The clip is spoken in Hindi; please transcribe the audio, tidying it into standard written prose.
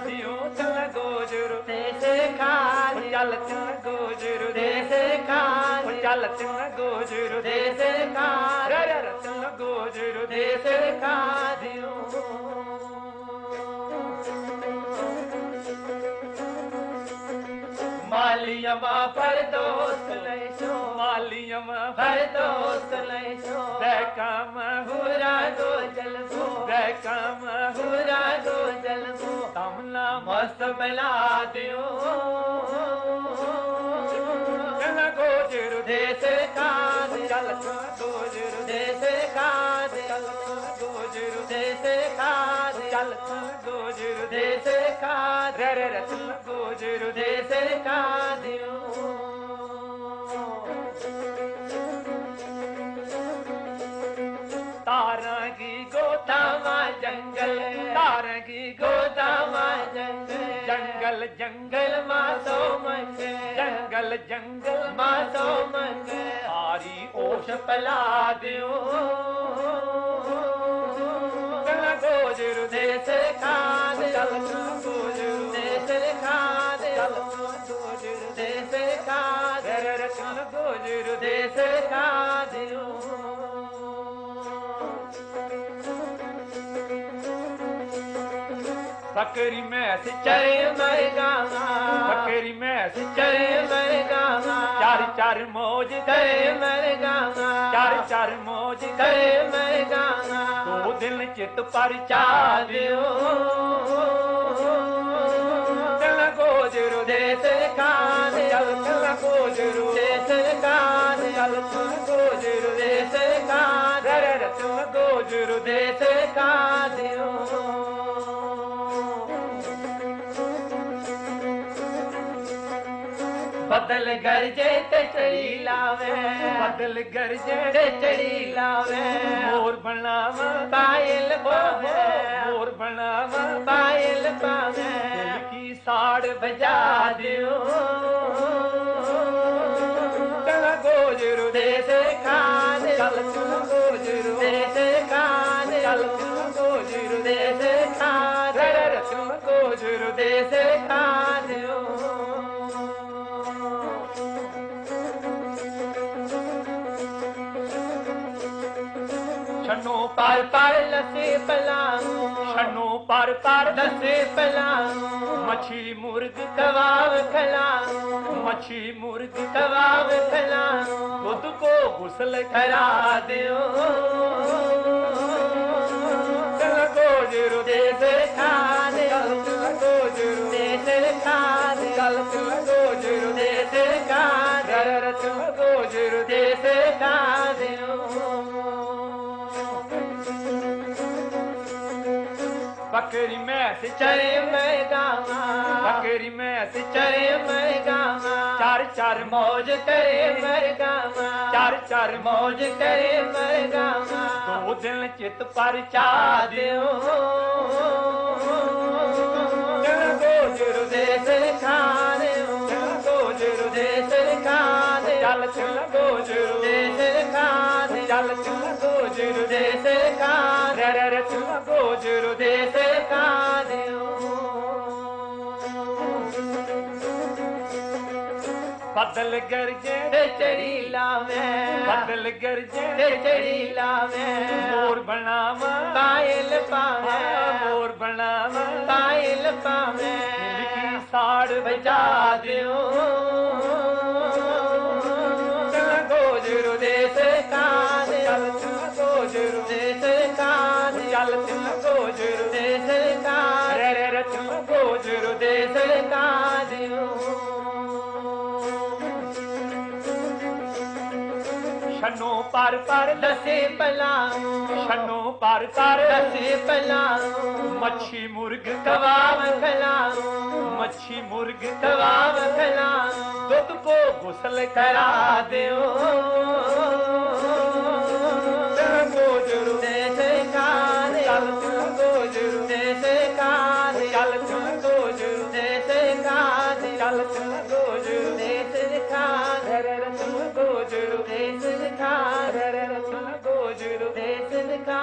दियो चल गोजरू देश खा चल चल गोजरू देश खा चल चल गोजरू देश खा चल गोजरू देश खा दियो मालियमा पर दोस्त लैसो मालियमा पर दोस्त लैसो बेकाम हुरा दो जलबो बेकाम हुरा दो जलबो तमला मस्त बना दियो चल गोजरू देश खा चल चल गोजरू देश खा चल गोजरू देश खा चल चल गोजरू देश खा रे चल गोजरू देश खा दियो तारा की गोदामा जंगल तारा की गोदामा जंगल जंगल जंगल जंगल मासो मंगे जंगल जंगल मासो मंगे सारी ओश पला दियो चल गोजरू देश खा चल दियो चल गोजरू देश खा दियो चल गोजरू देश खा रे चल गोजरू देश खा दियो बकरी में से चरे मरगावा बकरी में से चरे मरगावा चार चार मौज चरे मरगावा चार चार मौज चरे मरगावा दो दिल चित पर चा दियो चल गोजरू देश खा चल दियो चल गोजरू देश खा चल दियो चल गोजरू देश खा रे चल गोजरू देश खा दियो बदल गरजे ते चढ़ी लावे बदल गरजे ते चढ़ी लावे मोर बनावा पायल पावे मोर बनावा पायल पावे दिल की साड़ बजा दियो चल गोजरू देश खा चल दियो चल गोजरू देश खा चल दियो चल गोजरू देश खा रे दियो चल गोजरू देश खा दियो छनो पार पार लसे पलाओ छनो पार पार लसे पलाओ मछली मुर्ग कबाब खलाओ मछली मुर्ग कबाब खलाओ खुद को गुसल करा दियो चल गोजरू देश खा चल दियो चल गोजरू देश खा चल दियो चल गोजरू देश खा दियो चल गोजरू देश खा दियो बकरी में से चरे मैदावा बकरी में से चरे मैदावा चार चार मौज करे मरगावा चार चार मौज करे मरगावा दो दिल चित पर चा चा दियो चल गोजरू देश खा दियो चल गोजरू देश खा दियो चल चल गोजरू देश खा दियो चल चल गोजरू देश खा रे चल गोजरू देश खा दियो बदल गरजे ते चढ़ी लावे बदल गरजे ते चढ़ी लावे मोर बनावा पायल पावे मोर बनावा पायल पावे दिल की साड़ बजा दियो चल गोजरू देश खा चल दियो चल गोजरू देश खा दियो चल चल गोजरू देश खा रे चल गोजरू देश खा दियो छनो पार पार लसे पलाओ छनो पार पार लसे पलाओ मच्छी मुर्ग कबाब खलाओ मच्छी मुर्ग कबाब खलाओ दूध को गुसल करा दियो चल गोजरू देश खा चल दियो चल गोजरू देश खा दियो चल चल गोजरू देश खा दियो चल चल गोजरू देश खा रे चल गोजरू देश खा रे चल गोजरू देश खा